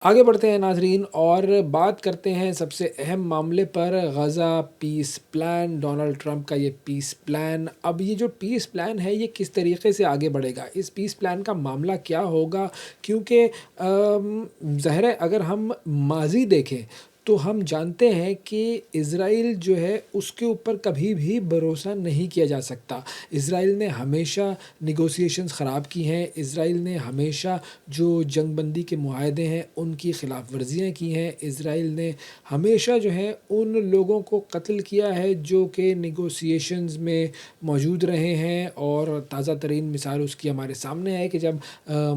आगे बढ़ते हैं नाज़रीन और बात करते हैं सबसे अहम मामले पर गज़ा पीस प्लान, डोनाल्ड ट्रंप का ये पीस प्लान। अब ये जो पीस प्लान है ये किस तरीके से आगे बढ़ेगा? इस पीस प्लान का मामला क्या होगा? क्योंकि ज़ाहिर है अगर हम माज़ी देखें तो हम जानते हैं कि इज़राइल जो है उसके ऊपर कभी भी भरोसा नहीं किया जा सकता। इज़राइल ने हमेशा नेगोशिएशंस ख़राब की हैं, इज़राइल ने हमेशा जो जंगबंदी के मुआहदे हैं उनकी ख़िलाफ़ वर्जियाँ की हैं, इज़राइल ने हमेशा जो है उन लोगों को कत्ल किया है जो कि नेगोशिएशंस में मौजूद रहे हैं। और ताज़ा तरीन मिसाल उसकी हमारे सामने है कि जब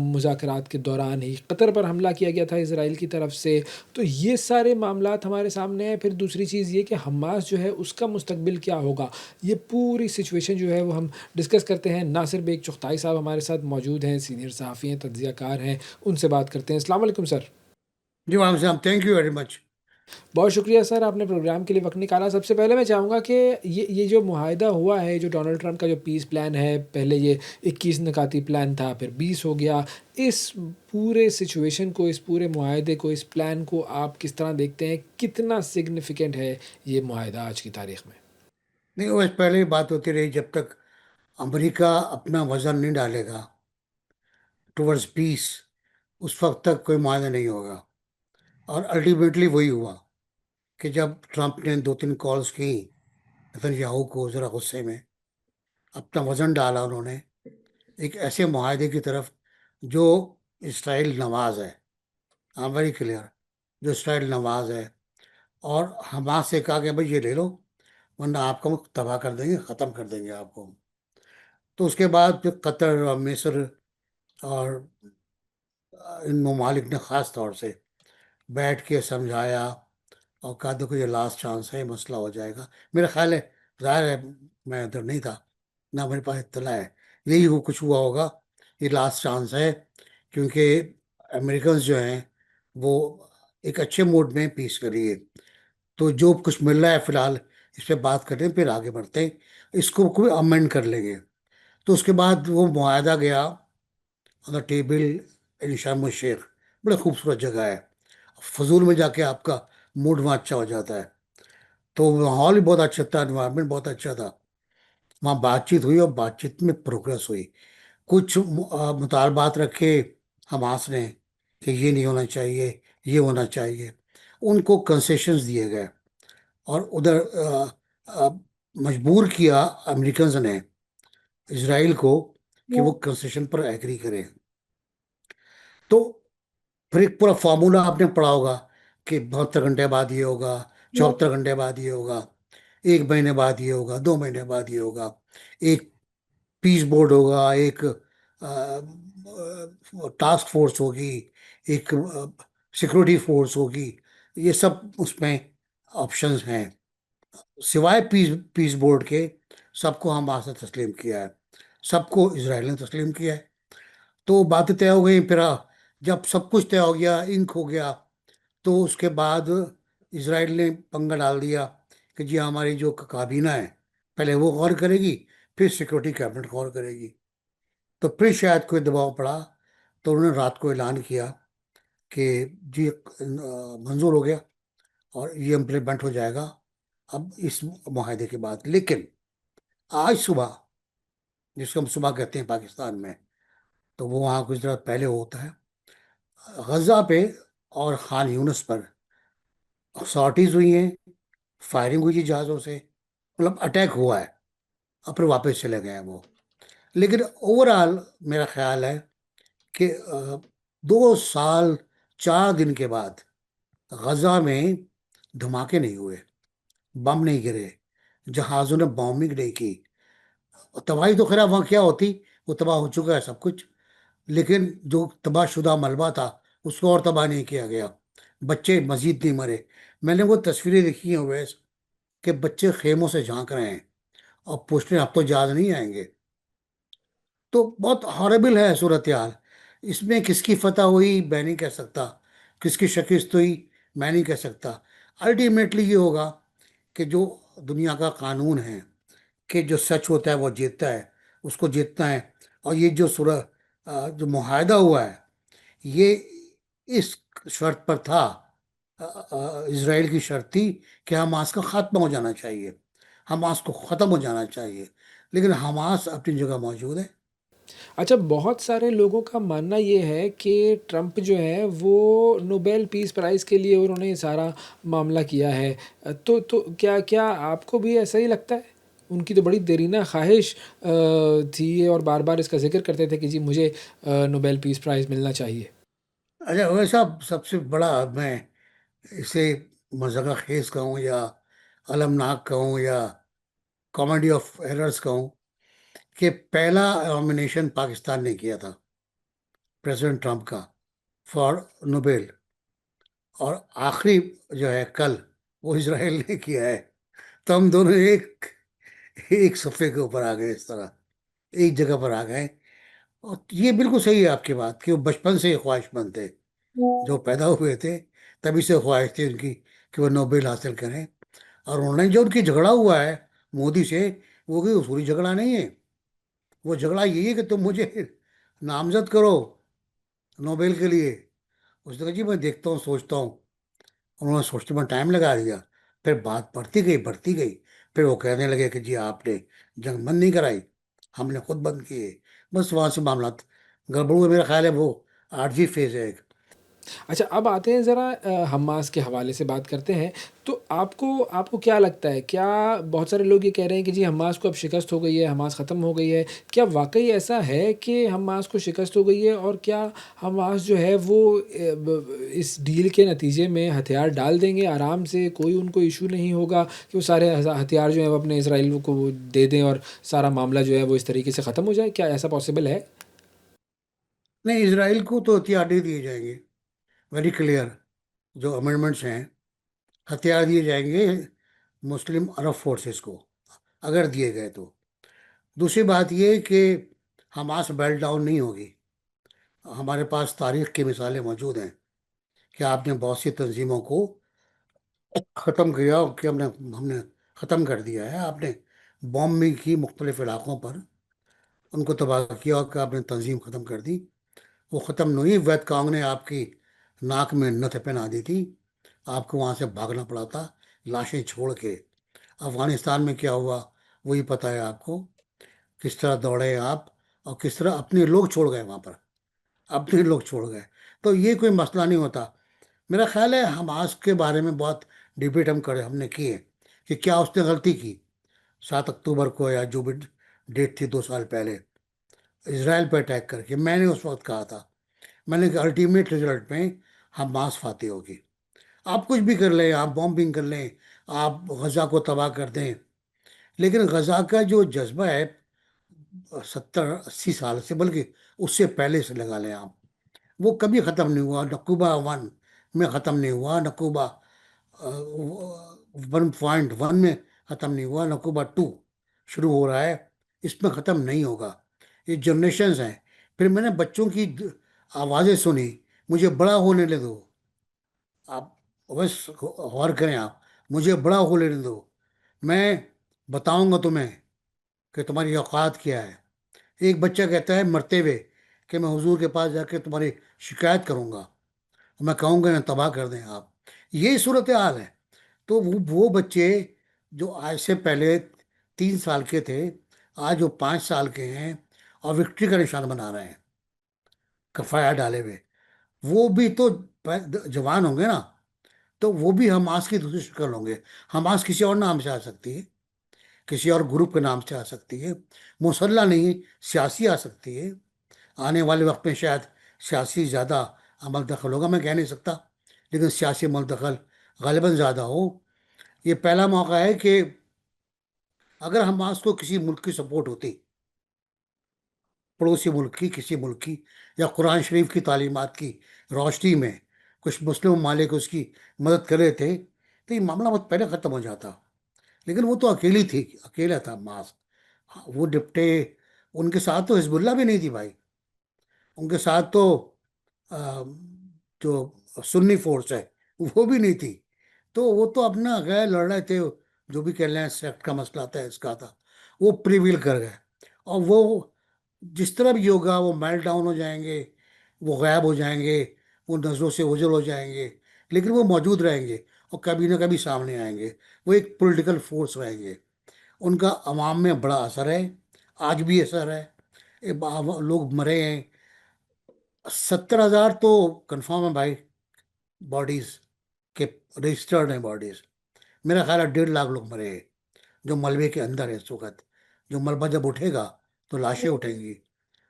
मुज़ाकरात के दौरान ही कतर पर हमला किया गया था इज़राइल की तरफ से। तो ये सारे मामलात हमारे सामने हैं। फिर दूसरी चीज़ ये कि हमास जो है उसका मुस्तकबिल क्या होगा? ये पूरी सिचुएशन जो है वो हम डिस्कस करते हैं। नासिर बेग चुग़ताई साहब हमारे साथ मौजूद हैं, सीनियर सहाफ़ी हैं, तज्ज़ियाकार हैं, उनसे बात करते हैं। अस्सलाम वालेकुम सर। जी वालेकुम सलाम। Thank you very much. बहुत शुक्रिया सर आपने प्रोग्राम के लिए वक़्त निकाला। सबसे पहले मैं चाहूँगा कि ये जो मुआहिदा हुआ है, जो डोनाल्ड ट्रंप का जो पीस प्लान है, पहले ये 21 निकाती प्लान था, फिर 20 हो गया। इस पूरे सिचुएशन को, इस पूरे मुआहिदे को, इस प्लान को आप किस तरह देखते हैं? कितना सिग्निफ़िकेंट है ये मुआहिदा आज की तारीख़ में? नहीं, वो पहले ही बात होती रही, जब तक अमेरिका अपना वजन नहीं डालेगा टुवर्ड्स पीस, उस वक्त तक कोई मायने नहीं होगा। और अल्टीमेटली वही हुआ कि जब ट्रंप ने दो तीन कॉल्स की नेतन्याहू को, ज़रा गुस्से में अपना वजन डाला उन्होंने एक ऐसे माहदे की तरफ जो इसराइल नवाज है। आई एम वेरी क्लियर, जो इसराइल नवाज है। और हमास से कहा कि भाई ये ले लो, वरना आपको हम तबाह कर देंगे, ख़त्म कर देंगे आपको। तो उसके बाद फिर कतर और मिस्र और इन ममालिक ने ख़ास तौर से बैठ के समझाया और कहा देखो ये लास्ट चांस है, मसला हो जाएगा। मेरा ख्याल है, ज़ाहिर है मैं उधर नहीं था, ना मेरे पास इत्तला है, यही वो कुछ हुआ होगा। ये लास्ट चांस है, क्योंकि अमेरिकन जो हैं वो एक अच्छे मूड में पीस के लिए, तो जो कुछ मिल रहा है फिलहाल इस पर बात करते हैं, फिर आगे बढ़ते हैं, इसको कोई अमेंड कर लेंगे। तो उसके बाद वो मुआहदा गया ऑन द टेबल इन शर्म शेख। बड़ा खूबसूरत जगह है, फजूल में जाके आपका मूड वहाँ अच्छा हो जाता है। तो माहौल भी बहुत अच्छा था, एनवायरनमेंट बहुत अच्छा था। वहाँ बातचीत हुई और बातचीत में प्रोग्रेस हुई। कुछ मुतालबात रखे हमास ने कि ये नहीं होना चाहिए, ये होना चाहिए, उनको कंसेशंस दिए गए। और उधर मजबूर किया अमेरिकन ने इसराइल को कि वो कंसेशन पर एग्री करें। तो फिर एक पूरा फार्मूला आपने पढ़ा होगा कि 72 घंटे बाद ये होगा, 74 घंटे बाद ये होगा, 1 महीने बाद ये होगा, 2 महीने बाद ये होगा, एक पीस बोर्ड होगा, एक टास्क फोर्स होगी, एक सिक्योरिटी फोर्स होगी। ये सब उसमें ऑप्शंस हैं। सिवाय पीस पीस बोर्ड के सबको हमास ने तस्लीम किया है, सबको इसराइल ने तस्लीम किया है। तो बातें तय हो गई। फिर जब सब कुछ तय हो गया, इंक हो गया, तो उसके बाद इसराइल ने पंगा डाल दिया कि जी हमारी जो काबीना है पहले वो गौर करेगी, फिर सिक्योरिटी कैबिनेट गौर करेगी। तो फिर शायद कोई दबाव पड़ा, तो उन्होंने रात को ऐलान किया कि जी मंजूर हो गया और ये इम्प्लीमेंट हो जाएगा अब इस माहदे के बाद। लेकिन आज सुबह, जिसको हम सुबह कहते हैं पाकिस्तान में, तो वो वहाँ कुछ देर पहले होता है, गजा पे और खान यूनिस पर सॉर्टीज हुई हैं, फायरिंग हुई थी जहाज़ों से, मतलब अटैक हुआ है। और फिर वापस चले गए हैं वो। लेकिन ओवरऑल मेरा ख्याल है कि 2 साल 4 दिन के बाद गजा में धमाके नहीं हुए, बम नहीं गिरे, जहाज़ों ने बॉम्बिंग नहीं की। तबाही तो खैर वहाँ क्या होती, वो तबाह हो चुका है सब कुछ। लेकिन जो तबाहशुदा मलबा था उसको और तबाह नहीं किया गया, बच्चे मजीद नहीं मरे। मैंने वो तस्वीरें देखी हैं वैस, कि बच्चे खेमों से झांक रहे हैं और पूछ रहे हैं अब तो याद नहीं आएंगे। तो बहुत हॉरेबल है सूरत हाल। इसमें किसकी फतह हुई मैं नहीं कह सकता, किसकी शिकस्त हुई मैं नहीं कह सकता। अल्टीमेटली ये होगा कि जो दुनिया का कानून है कि जो सच होता है वो जीतता है, उसको जीतना है। और ये जो जो मुहायदा हुआ है, ये इस शर्त पर था, इसराइल की शर्त थी कि हमास का खात्मा हो जाना चाहिए, हमास को ख़त्म हो जाना चाहिए। लेकिन हमास अपनी जगह मौजूद है। अच्छा, बहुत सारे लोगों का मानना ये है कि ट्रंप जो है वो नोबेल पीस प्राइज़ के लिए उन्होंने ये सारा मामला किया है। तो क्या क्या आपको भी ऐसा ही लगता है? उनकी तो बड़ी देरीना ख़्वाहिश थी और बार-बार इसका ज़िक्र करते थे कि जी मुझे नोबेल पीस प्राइज़ मिलना चाहिए। अच्छा, वैसा सबसे बड़ा, मैं इसे मज़ाक़ खेज़ कहूँ या अलमनाक कहूँ या कॉमेडी ऑफ एरर्स कहूँ, कि पहला नॉमिनेशन पाकिस्तान ने किया था प्रेसिडेंट ट्रंप का फॉर नोबेल, और आखिरी जो है कल, वो इसराइल ने किया है। तो हम दोनों एक एक सफ़े के ऊपर आ गए, इस तरह एक जगह पर आ गए। और ये बिल्कुल सही है आपकी बात कि वो बचपन से ही ख्वाहिशमंद थे, जो पैदा हुए थे तभी से ख्वाहिश थी उनकी कि वो नोबेल हासिल करें। और उन्होंने जो उनकी झगड़ा हुआ है मोदी से, वो कोई उसूली झगड़ा नहीं है। वो झगड़ा यही है कि तुम मुझे नामजद करो नोबेल के लिए। उसने कहा जी मैं देखता हूँ, सोचता हूँ। उन्होंने सोचने में टाइम लगा दिया। फिर बात बढ़ती गई। फिर वो कहने लगे कि जी आपने जंग बंद नहीं कराई, हमने खुद बंद की है। बस वहाँ से मामला गड़बड़ हुआ। मेरा ख्याल है वो आरजी फेज है एक। अच्छा, अब आते हैं ज़रा हमास के हवाले से बात करते हैं। तो आपको आपको क्या लगता है, क्या बहुत सारे लोग ये कह रहे हैं कि जी हमास को अब शिकस्त हो गई है, हमास ख़त्म हो गई है। क्या वाक़ई ऐसा है कि हमास को शिकस्त हो गई है और क्या हमास जो है वो इस डील के नतीजे में हथियार डाल देंगे आराम से, कोई उनको इश्यू नहीं होगा कि वो सारे हथियार जो हैं वो अपने इसराइल को वो दे दें और सारा मामला जो है वो इस तरीके से ख़त्म हो जाए? क्या ऐसा पॉसिबल है? नहीं, इसराइल को तो हथियार नहीं दिए जाएंगे, वेरी क्लियर। जो अमेंडमेंट्स हैं, हथियार दिए जाएंगे मुस्लिम अरब फोर्सेस को, अगर दिए गए तो। दूसरी बात ये कि हमास बेल्ट डाउन नहीं होगी। हमारे पास तारीख की मिसालें मौजूद हैं कि आपने बहुत सी तंजीमों को ख़त्म किया, कि हमने हमने ख़त्म कर दिया है। आपने बॉम्बिंग की मुख्तलिफ इलाकों पर, उनको तबाह किया और कि आपने तंजीम ख़त्म कर दी। वो ख़त्म नहीं हुई। वैद कांग ने आपकी नाक में नथ पहना दी थी, आपको वहाँ से भागना पड़ा था लाशें छोड़ के। अफगानिस्तान में क्या हुआ वही पता है आपको, किस तरह दौड़े आप और किस तरह अपने लोग छोड़ गए वहाँ पर, अपने लोग छोड़ गए। तो ये कोई मसला नहीं होता। मेरा ख्याल है हमास के बारे में बहुत डिबेट हमने की है कि क्या उसने गलती की 7 अक्टूबर को, या जो भी डेट थी 2 साल पहले, इसराइल पर अटैक करके। मैंने उस वक्त कहा था, मैंने कहा अल्टीमेट रिजल्ट में हमास फाते होगी। आप कुछ भी कर लें, आप बॉम्बिंग कर लें, आप गजा को तबाह कर दें, लेकिन गजा का जो जज्बा है 70-80 साल से, बल्कि उससे पहले से लगा लें आप, वो कभी ख़त्म नहीं हुआ। नकूबा 1 में ख़त्म नहीं हुआ, नकूबा 1.1 में ख़त्म नहीं हुआ, नकूबा 2 शुरू हो रहा है। इसमें ख़त्म नहीं होगा। ये जनरेशन्स हैं। फिर मैंने बच्चों की आवाज़ें सुनी, मुझे बड़ा होने दो। आप बस गौर करें आप, मुझे बड़ा होने दो, मैं बताऊंगा तुम्हें कि तुम्हारी औकात क्या है। एक बच्चा कहता है मरते हुए कि मैं हुजूर के पास जाकर तुम्हारी शिकायत करूंगा, मैं कहूंगा ना तबाह कर दें आप। ये सूरत हाल है। तो वो बच्चे जो आज से पहले 3 साल के थे, आज वो 5 साल के हैं और विक्ट्री का निशान बना रहे हैं कफाया डाले हुए। वो भी तो जवान होंगे ना, तो वो भी हमास की दूसरी शक्ल होंगे। हमास किसी और नाम से आ सकती है, किसी और ग्रुप के नाम से आ सकती है, मुसल्ला नहीं, सियासी आ सकती है। आने वाले वक्त में शायद सियासी ज़्यादा अमल दखल होगा, मैं कह नहीं सकता, लेकिन सियासी अमल दखल गालिबा ज़्यादा हो। ये पहला मौका है कि अगर हमास को किसी मुल्क की सपोर्ट होती, पड़ोसी मुल्क की, किसी मुल्क की, या कुरान शरीफ की तालीमात की रोशनी में कुछ मुस्लिम ममालिक उसकी मदद कर रहे थे, तो ये मामला बहुत पहले ख़त्म हो जाता। लेकिन वो तो अकेली थी, अकेला था मास। हाँ, वो निपटे। उनके साथ तो हिजबुल्ला भी नहीं थी भाई, उनके साथ तो अ, जो सुन्नी फोर्स है वो भी नहीं थी। तो वो तो अपना गए लड़ रहे थे, जो भी कह रहे हैं सेक्ट का मसला था, इसका था, वो प्रिवील कर गए। और वो जिस तरह भी होगा वो मेल्ट डाउन हो जाएंगे, वो गायब हो जाएंगे, वो नज़रों से ओझल हो जाएंगे, लेकिन वो मौजूद रहेंगे और कभी ना कभी सामने आएंगे। वो एक पॉलिटिकल फोर्स रहेंगे। उनका अवाम में बड़ा असर है, आज भी असर है। लोग मरे हैं, 70,000 तो कंफर्म है भाई, बॉडीज के रजिस्टर्ड हैं बॉडीज। मेरा ख्याल है 1.5 लाख लोग मरे हैं जो मलबे के अंदर है इस वक्त। जो मलबा जब उठेगा तो लाशें उठेंगी।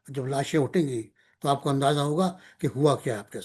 जब लाशें उठेंगी तो आपको अंदाजा होगा कि हुआ क्या है आपके साथ।